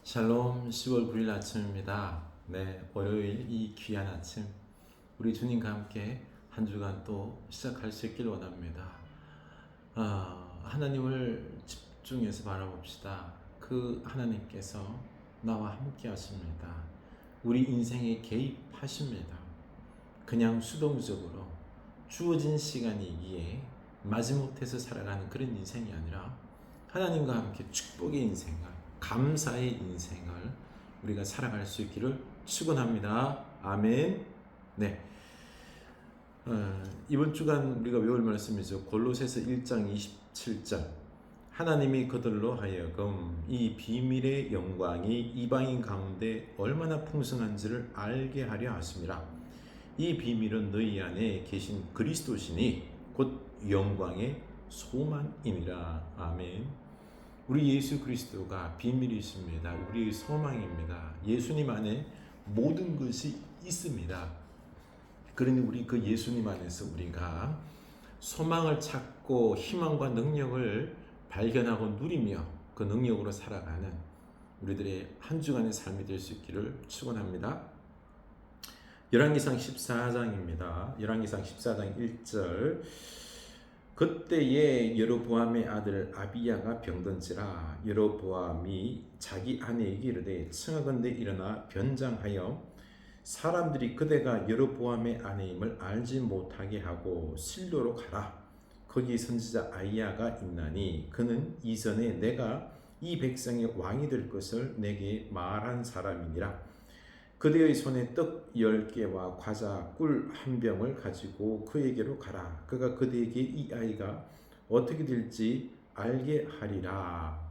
샬롬 10월 9일 아침입니다. 네, 월요일 이 귀한 아침 우리 주님과 함께 한 주간 또 시작할 수 있길 원합니다. 하나님을 집중해서 바라봅시다. 그 하나님께서 나와 함께 하십니다. 우리 인생에 개입하십니다. 그냥 수동적으로 주어진 시간이기에 마지못해서 살아가는 그런 인생이 아니라 하나님과 함께 축복의 인생을, 감사의 인생을 우리가 살아갈 수 있기를 축원합니다. 아멘. 네. 이번 주간 우리가 외울 말씀이죠. 골로새서 1장 27절. 하나님이 그들로 하여금 이 비밀의 영광이 이방인 가운데 얼마나 풍성한지를 알게 하려 하심이라. 이 비밀은 너희 안에 계신 그리스도시니 곧 영광의 소망이니라. 아멘. 우리 예수 그리스도가 비밀이십니다. 우리의 소망입니다. 예수님 안에 모든 것이 있습니다. 그러니 우리 그 예수님 안에서 우리가 소망을 찾고 희망과 능력을 발견하고 누리며 그 능력으로 살아가는 우리들의 한 주간의 삶이 될 수 있기를 축원합니다. 열왕기상 14장입니다. 열왕기상 14장 1절. 그때에 여로보암의 아들 아비야가 병든지라. 여로보암이 자기 아내에게 이르되 청하건대 일어나 변장하여 사람들이 그대가 여로보암의 아내임을 알지 못하게 하고 실로로 가라. 거기 선지자 아이야가 있나니 그는 이전에 내가 이 백성의 왕이 될 것을 내게 말한 사람이니라. 그대의 손에 떡 10개와 과자 꿀 한 병을 가지고 그에게로 가라. 그가 그대에게 이 아이가 어떻게 될지 알게 하리라.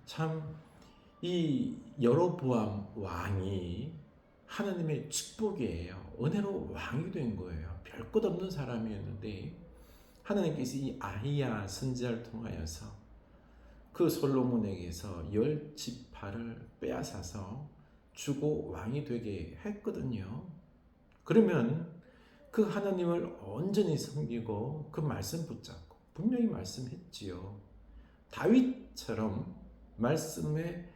참, 이 여로보암 왕이 하나님의 축복이에요. 은혜로 왕이 된 거예요. 별 것 없는 사람이었는데 하나님께서 이 아히야 선지자를 통하여서 그 솔로몬에게서 10지파를 빼앗아서 주고 왕이 되게 했거든요. 그러면 그 하나님을 온전히 섬기고 그 말씀 붙잡고 분명히 말씀했지요. 다윗처럼 말씀에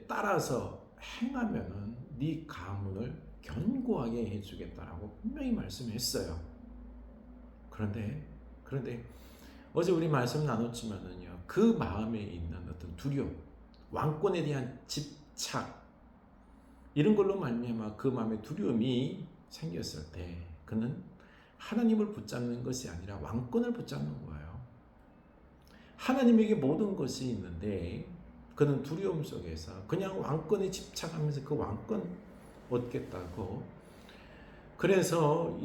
따라서 행하면은 네 가문을 견고하게 해주겠다라고 분명히 말씀했어요. 그런데 어제 우리 말씀 나눴지만은요, 그 마음에 있는 어떤 두려움, 왕권에 대한 집착, 이런 걸로 말미암아 그 마음에 두려움이 생겼을 때 그는 하나님을 붙잡는 것이 아니라 왕권을 붙잡는 거예요. 하나님에게 모든 것이 있는데 그는 두려움 속에서 그냥 왕권에 집착하면서 그 왕권 얻겠다고, 그래서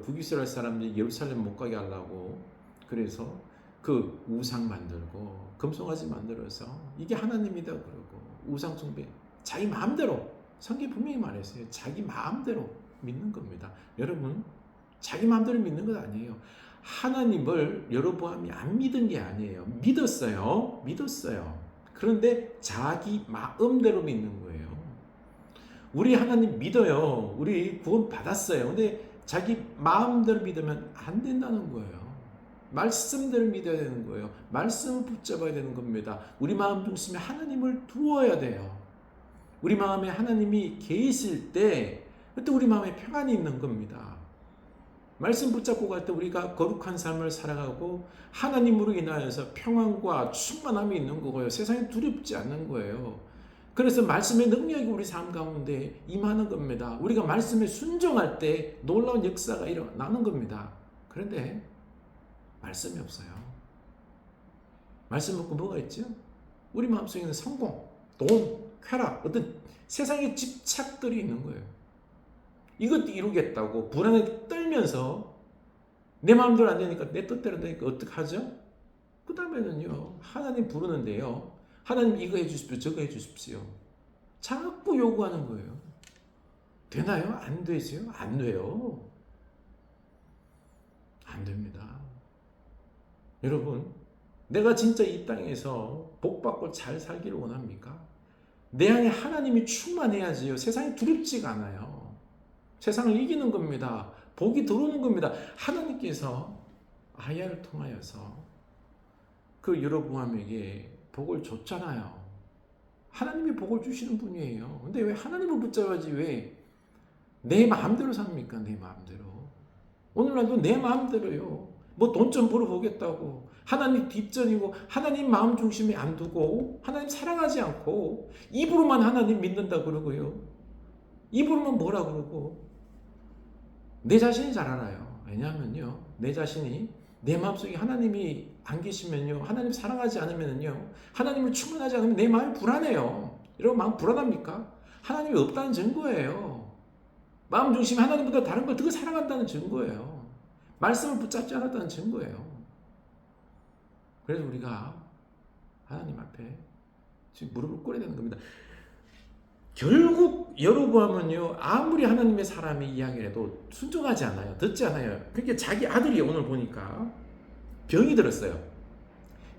북이스라엘 사람들이 예루살렘 못 가게 하려고 그래서 그 우상 만들고 금송아지 만들어서 이게 하나님이다 그러고 우상 숭배, 자기 마음대로, 성경 분명히 말했어요. 자기 마음대로 믿는 겁니다. 여러분, 자기 마음대로 믿는 것 아니에요. 하나님을 여로보암이 안 믿은 게 아니에요. 믿었어요. 그런데 자기 마음대로 믿는 거예요. 우리 하나님 믿어요. 우리 구원 받았어요. 근데 자기 마음대로 믿으면 안 된다는 거예요. 말씀대로 믿어야 되는 거예요. 말씀을 붙잡아야 되는 겁니다. 우리 마음 중심에 하나님을 두어야 돼요. 우리 마음에 하나님이 계실 때 그때 우리 마음에 평안이 있는 겁니다. 말씀 붙잡고 갈 때 우리가 거룩한 삶을 살아가고 하나님으로 인하여서 평안과 충만함이 있는 거고요. 세상에 두렵지 않는 거예요. 그래서 말씀의 능력이 우리 삶 가운데 임하는 겁니다. 우리가 말씀에 순종할 때 놀라운 역사가 일어나는 겁니다. 그런데 말씀이 없어요. 말씀 없고 뭐가 있죠? 우리 마음속에는 성공, 돈, 쾌락, 어떤 세상의 집착들이 있는 거예요. 이것도 이루겠다고 불안에 떨면서 내 마음대로 안 되니까 내 뜻대로 되니까 어떡하죠? 그 다음에는요, 하나님 부르는데요, 하나님 이거 해주십시오, 저거 해주십시오. 자꾸 요구하는 거예요. 되나요? 안 되죠? 안 돼요. 안 됩니다. 여러분, 내가 진짜 이 땅에서 복받고 잘 살기를 원합니까? 내 안에 하나님이 충만해야지요. 세상이 두렵지가 않아요. 세상을 이기는 겁니다. 복이 들어오는 겁니다. 하나님께서 아야를 통하여서 그 여로보암에게 복을 줬잖아요. 하나님이 복을 주시는 분이에요. 근데 왜 하나님을 붙잡아야지 왜 내 마음대로 삽니까? 내 마음대로. 오늘날도 내 마음대로요. 뭐 돈 좀 벌어보겠다고 하나님 뒷전이고 하나님 마음 중심에 안 두고 하나님 사랑하지 않고 입으로만 하나님 믿는다 그러고요. 입으로만 뭐라 그러고 내 자신이 잘 알아요. 왜냐하면요. 내 자신이 내 마음속에 하나님이 안 계시면요. 하나님 사랑하지 않으면요. 하나님을 충만하지 않으면 내 마음이 불안해요. 여러분 마음 불안합니까? 하나님이 없다는 증거예요. 마음 중심에 하나님보다 다른 걸 더 사랑한다는 증거예요. 말씀을 붙잡지 않았다는 증거예요. 그래서 우리가 하나님 앞에 지금 무릎을 꿇어야 되는 겁니다. 결국 여로보암은요 아무리 하나님의 사람이 이야기를 해도 순종하지 않아요. 듣지 않아요. 그러니까 자기 아들이 오늘 보니까 병이 들었어요.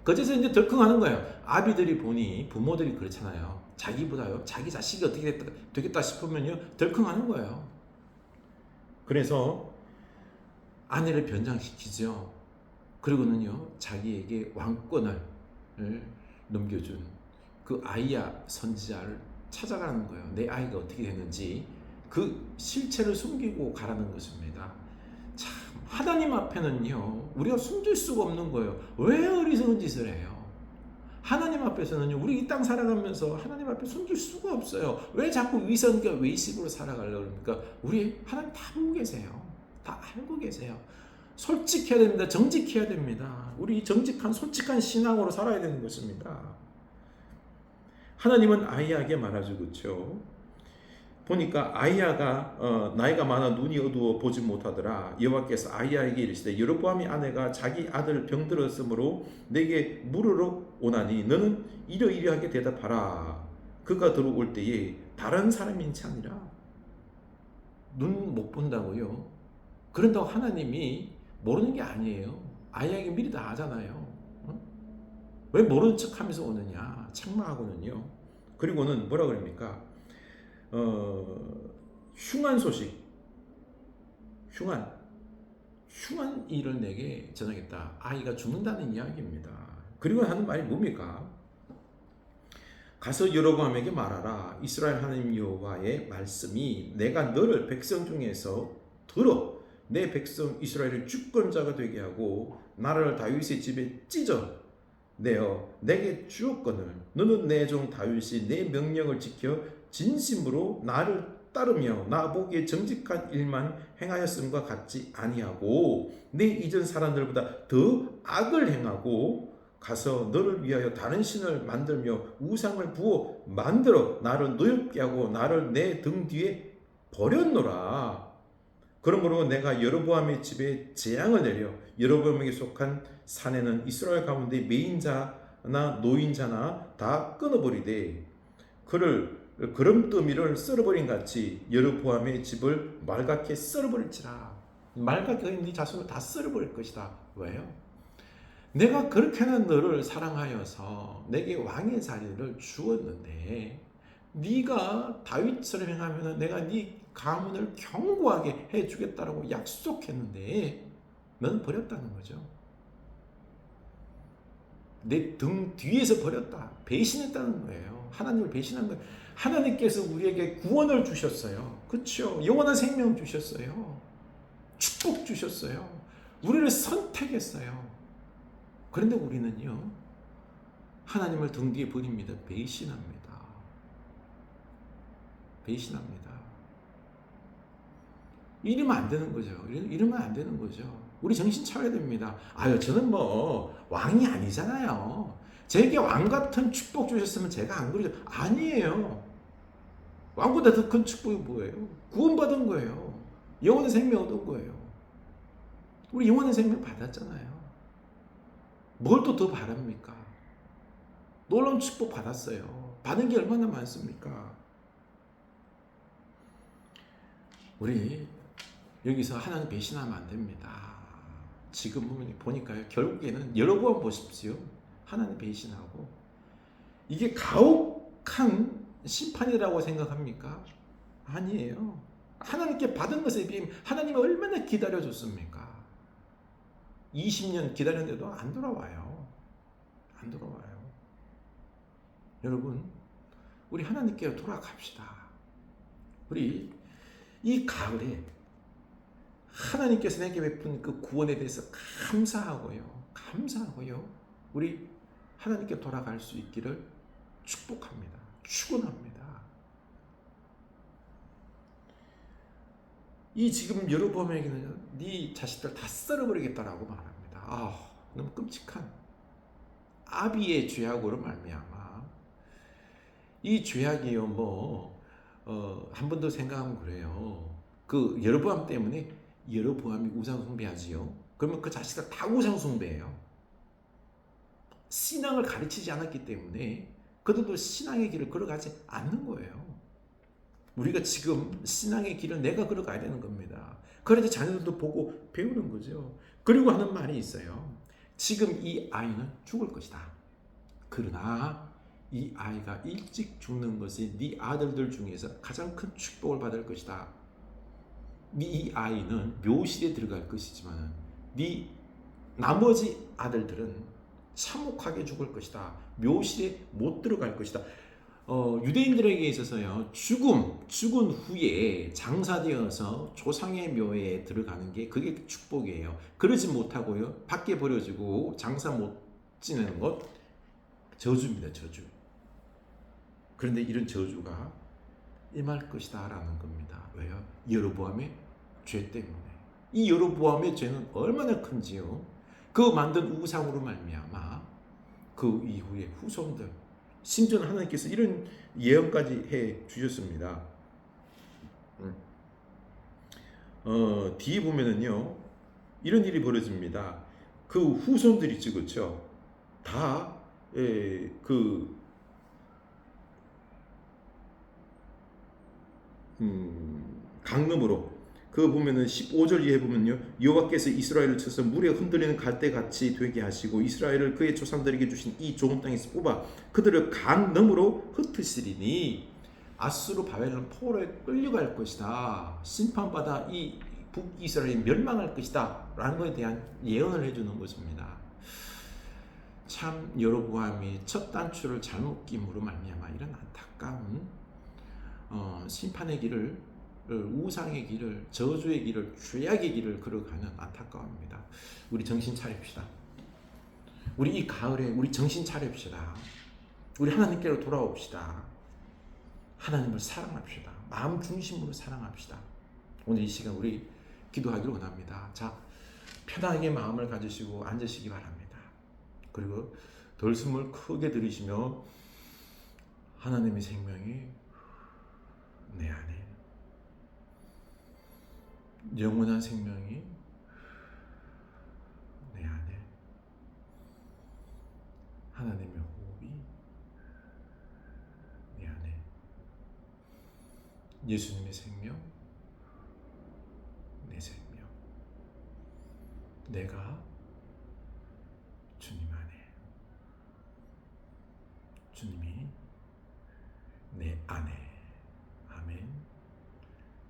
그제서 이제 덜컹하는 거예요. 아비들이 보니 부모들이 그렇잖아요. 자기보다요 자기 자식이 어떻게 되겠다 싶으면요 덜컹하는 거예요. 그래서 아내를 변장시키죠. 그리고는요 자기에게 왕권을 넘겨준 그 아이야 선지자를 찾아가는 거예요. 내 아이가 어떻게 됐는지 그 실체를 숨기고 가라는 것입니다. 참 하나님 앞에는요 우리가 숨길 수가 없는 거예요. 왜 어리석은 짓을 해요? 하나님 앞에서는요 우리 이 땅 살아가면서 하나님 앞에 숨길 수가 없어요. 왜 자꾸 위선과 외식으로 살아가려고 그럽니까? 우리 하나님 다 보고 계세요. 다 알고 계세요. 솔직해야 됩니다. 정직해야 됩니다. 우리 정직한 솔직한 신앙으로 살아야 되는 것입니다. 하나님은 아이야에게 말하죠. 그렇죠? 보니까 아이야가 나이가 많아 눈이 어두워 보지 못하더라. 여호와께서 아이야에게 이르시되 여로보암의 아내가 자기 아들 병들었으므로 내게 물으러 오나니 너는 이러이러하게 대답하라. 그가 들어올 때에 다른 사람인지 아니라 눈 못 본다고요. 그런다고 하나님이 모르는 게 아니에요. 아이야에게 미리 다 하잖아요. 어? 왜 모르는 척하면서 오느냐? 책망하고는요. 그리고는 뭐라 그럽니까? 흉한 소식, 흉한 일을 내게 전하겠다. 아이가 죽는다는 이야기입니다. 그리고 하는 말이 뭡니까? 가서 여로보암에게 말하라. 이스라엘 하나님 여호와의 말씀이 내가 너를 백성 중에서 들어 내 백성 이스라엘을 주권자가 되게 하고 나라를 다윗의 집에 찢어 내어 내게 주었거늘 너는 내 종 다윗이 내 명령을 지켜 진심으로 나를 따르며 나 보기에 정직한 일만 행하였음과 같지 아니하고 내 이전 사람들보다 더 악을 행하고 가서 너를 위하여 다른 신을 만들며 우상을 부어 만들어 나를 노엽게 하고 나를 내 등 뒤에 버렸노라. 그러므로 내가 여로보암의 집에 재앙을 내려 여로보암에게 속한 산에는 이스라엘 가운데 매인자나 노인자나 다 끊어버리되 그를 그름더미를 썰어버린 같이 여로보암의 집을 말갛게 썰어버릴지라. 말갛게 네 자손을 다 썰어버릴 것이다. 왜요? 내가 그렇게는 너를 사랑하여서 내게 왕의 자리를 주었는데 네가 다윗처럼 행하면 내가 네 가문을 견고하게 해주겠다라고 약속했는데 너는 버렸다는 거죠. 내 등 뒤에서 버렸다. 배신했다는 거예요. 하나님을 배신한 거예요. 하나님께서 우리에게 구원을 주셨어요. 그렇죠? 영원한 생명 주셨어요. 축복 주셨어요. 우리를 선택했어요. 그런데 우리는요 하나님을 등 뒤에 버립니다. 배신합니다. 배신합니다. 이러면 안 되는 거죠. 이러면 안 되는 거죠. 우리 정신 차려야 됩니다. 아유 저는 뭐 왕이 아니잖아요. 제게 왕 같은 축복 주셨으면 제가 안 그러죠. 아니에요. 왕보다 더 큰 축복이 뭐예요? 구원받은 거예요. 영원의 생명 얻은 거예요. 우리 영원의 생명 받았잖아요. 뭘 또 더 바랍니까? 놀라운 축복 받았어요. 받은 게 얼마나 많습니까? 우리 여기서 하나님 배신하면 안 됩니다. 지금 보니까요. 결국에는 여러분 보십시오. 하나님 배신하고 이게 가혹한 심판이라고 생각합니까? 아니에요. 하나님께 받은 것에 비하면 하나님이 얼마나 기다려줬습니까? 20년 기다렸는데도 안 돌아와요. 안 돌아와요. 여러분 우리 하나님께로 돌아갑시다. 우리 이 가을에 하나님께서 내게 베푼 그 구원에 대해서 감사하고요. 우리 하나님께 돌아갈 수 있기를 축복합니다. 축원합니다. 이 지금 여로보암에게는 네 자식들 다 썰어버리겠다라고 말합니다. 너무 끔찍한 아비의 죄악으로 말미암아 이 죄악이요 한 번 더 생각하면 그래요. 그 여로보암 때문에 여로보암이 우상 숭배하지요. 그러면 그 자식들 다 우상 숭배해요. 신앙을 가르치지 않았기 때문에 그들도 신앙의 길을 걸어가지 않는 거예요. 우리가 지금 신앙의 길을 내가 걸어가야 되는 겁니다. 그래서 자녀들도 보고 배우는 거죠. 그리고 하는 말이 있어요. 지금 이 아이는 죽을 것이다. 그러나 이 아이가 일찍 죽는 것이 네 아들들 중에서 가장 큰 축복을 받을 것이다. 네 아이는 묘실에 들어갈 것이지만 네 나머지 아들들은 참혹하게 죽을 것이다. 묘실에 못 들어갈 것이다. 유대인들에게 있어서요, 죽은 후에 장사되어서 조상의 묘에 들어가는 게 그게 축복이에요. 그러지 못하고요, 밖에 버려지고 장사 못 지내는 것 저주입니다, 저주. 그런데 이런 저주가 임할 것이다 라는 겁니다. 왜요? 여로보암의 죄 때문에. 이 여로보암의 죄는 얼마나 큰지요. 그 만든 우상으로 말미암아 그 이후에 후손들, 심지어 하나님께서 이런 예언까지 해 주셨습니다. 뒤에 보면은요, 이런 일이 벌어집니다. 그 후손들이 그렇죠. 다 강름으로 그 보면은 15절 이해 보면요, 여호와께서 이스라엘을 쳐서 물에 흔들리는 갈대같이 되게 하시고 이스라엘을 그의 조상들에게 주신 이 좋은 땅에서 뽑아 그들을 강넘으로 흩으시리니 아수르 바벨론 포로에 끌려갈 것이다. 심판받아 이 북이스라엘이 멸망할 것이다 라는 것에 대한 예언을 해주는 것입니다. 참 여로보암이 첫 단추를 잘못 끼므로 말미암아 이런 안타까운 심판의 길을, 우상의 길을, 저주의 길을, 죄악의 길을 걸어가는 안타까움입니다. 우리 정신 차립시다. 우리 이 가을에 우리 정신 차립시다. 우리 하나님께로 돌아옵시다. 하나님을 사랑합시다. 마음 중심으로 사랑합시다. 오늘 이 시간 우리 기도하기를 원합니다. 자, 편하게 마음을 가지시고 앉으시기 바랍니다. 그리고 들숨을 크게 들이시며 하나님의 생명이 내 안에, 영원한 생명이 내 안에, 하나님의 호흡이 내 안에, 예수님의 생명, 내 생명, 내가 주님 안에, 주님이 내 안에. 아멘.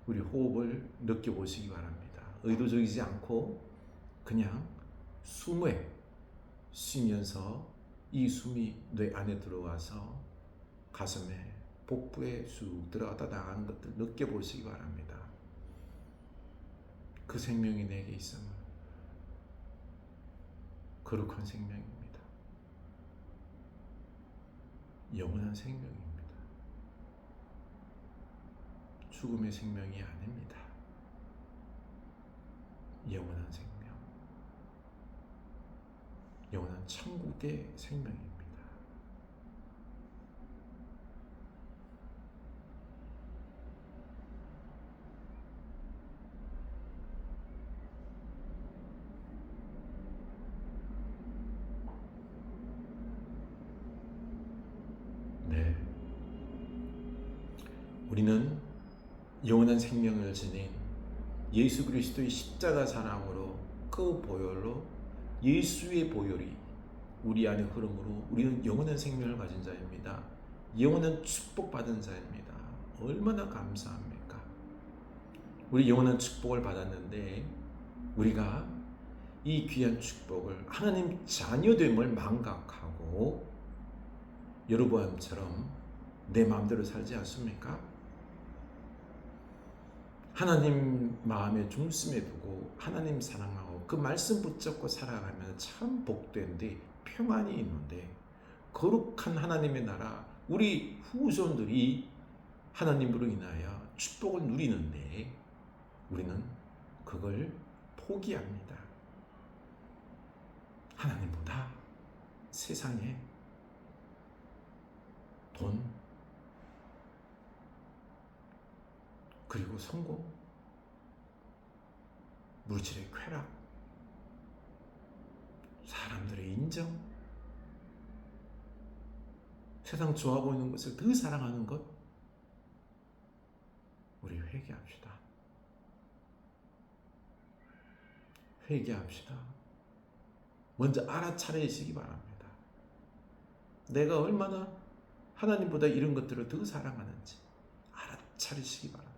우리 호흡을 느껴보시기 바랍니다. 의도적이지 않고 그냥 숨에 쉬면서 이 숨이 뇌 안에 들어와서 가슴에, 복부에 쑥 들어갔다 나가는 것들 느껴보시기 바랍니다. 그 생명이 내게 있음을. 거룩한 생명입니다. 영원한 생명입니다. 죽음의 생명이 아닙니다. 영원한 생명, 영원한 천국의 생명입니다. 네, 우리는 영원한 생명을 지닌 예수 그리스도의 십자가 사랑으로 그 보혈로, 예수의 보혈이 우리 안에 흐름으로 우리는 영원한 생명을 가진 자입니다. 영원한 축복받은 자입니다. 얼마나 감사합니까? 우리 영원한 축복을 받았는데 우리가 이 귀한 축복을, 하나님 자녀됨을 망각하고 여로보암처럼 내 마음대로 살지 않습니까? 하나님 마음에 중심에 두고 하나님 사랑하고 그 말씀 붙잡고 살아가면 참 복된데 평안이 있는데, 거룩한 하나님의 나라 우리 후손들이 하나님으로 인하여 축복을 누리는데 우리는 그걸 포기합니다. 하나님보다 세상에 돈, 그리고 성공, 물질의 쾌락, 사람들의 인정, 세상 좋아 보이는 것을 더 사랑하는 것, 우리 회개합시다. 회개합시다. 먼저 알아차리시기 바랍니다. 내가 얼마나 하나님보다 이런 것들을 더 사랑하는지 알아차리시기 바랍니다.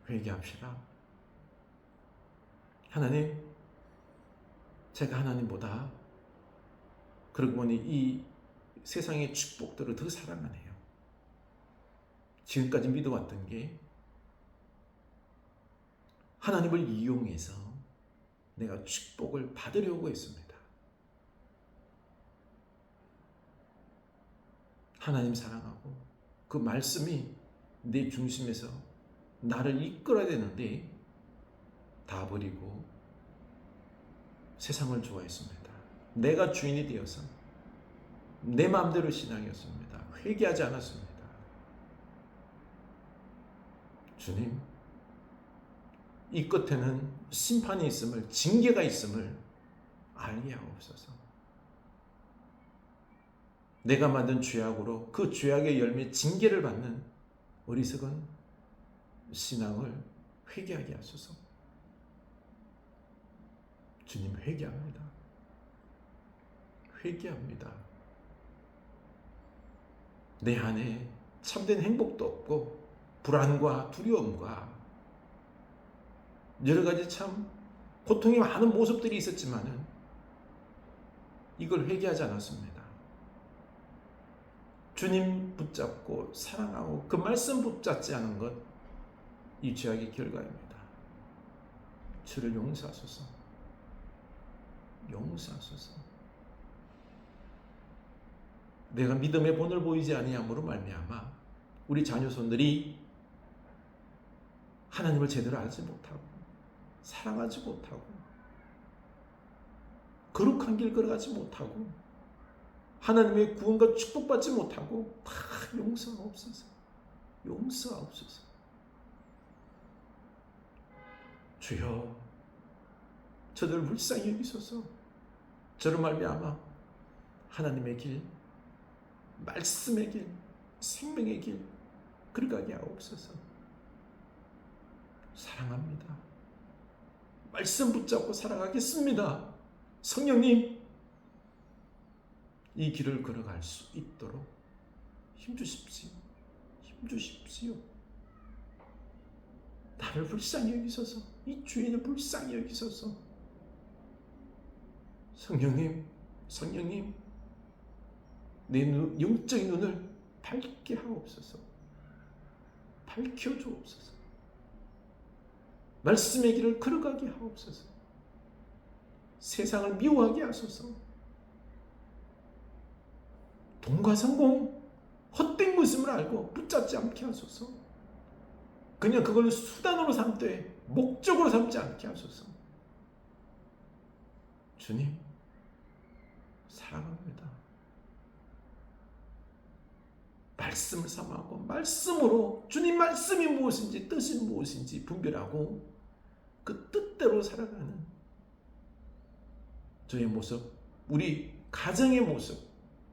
회개합시다. 하나님, 제가 하나님보다 그러고 보니 이 세상의 축복들을 더 사랑하네요. 지금까지 믿어왔던 게 하나님을 이용해서 내가 축복을 받으려고 했습니다. 하나님 사랑하고 그 말씀이 내 중심에서 나를 이끌어야 되는데 다 버리고 세상을 좋아했습니다. 내가 주인이 되어서 내 마음대로 신앙이었습니다. 회개하지 않았습니다. 주님, 이 끝에는 심판이 있음을, 징계가 있음을 알게 하옵소서. 내가 만든 죄악으로 그 죄악의 열매 징계를 받는 어리석은 신앙을 회개하게 하소서. 주님, 회개합니다. 회개합니다. 내 안에 참된 행복도 없고 불안과 두려움과 여러 가지 참 고통이 많은 모습들이 있었지만은 이걸 회개하지 않았습니다. 주님 붙잡고 사랑하고 그 말씀 붙잡지 않은 것, 이 죄악의 결과입니다. 저를 용서하소서. 용서하소서. 내가 믿음의 본을 보이지 아니함으로 말미암아 우리 자녀손들이 하나님을 제대로 알지 못하고 사랑하지 못하고 거룩한 길 걸어가지 못하고 하나님의 구원과 축복받지 못하고 다 용서하옵소서. 용서하옵소서. 주여, 저들을 불쌍히 여기소서. 저로 말미암아 하나님의 길, 말씀의 길, 생명의 길 걸어가게 하옵소서. 사랑합니다. 말씀 붙잡고 살아가겠습니다. 성령님, 이 길을 걸어갈 수 있도록 힘주십시오. 힘주십시오. 나를 불쌍히 여기소서. 이 주인을 불쌍히 여기소서. 성령님, 성령님, 내 영적인 눈을 밝게 하옵소서. 밝혀주옵소서. 말씀의 길을 걸어가게 하옵소서. 세상을 미워하게 하소서. 돈과 성공, 헛된 것임을 알고 붙잡지 않게 하소서. 그냥 그걸 수단으로 삼되 목적으로 삼지 않게 하소서. 주님, 사랑합니다. 말씀을 삼하고 말씀으로 주님 말씀이 무엇인지 뜻이 무엇인지 분별하고 그 뜻대로 살아가는 저의 모습, 우리 가정의 모습,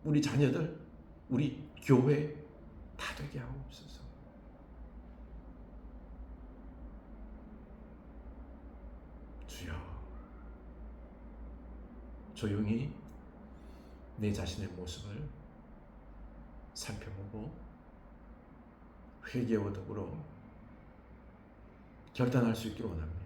우리 자녀들, 우리 교회 다 되게 하옵소서. 주여, 조용히 내 자신의 모습을 살펴보고 회개와 더불어 결단할 수 있기를 원합니다.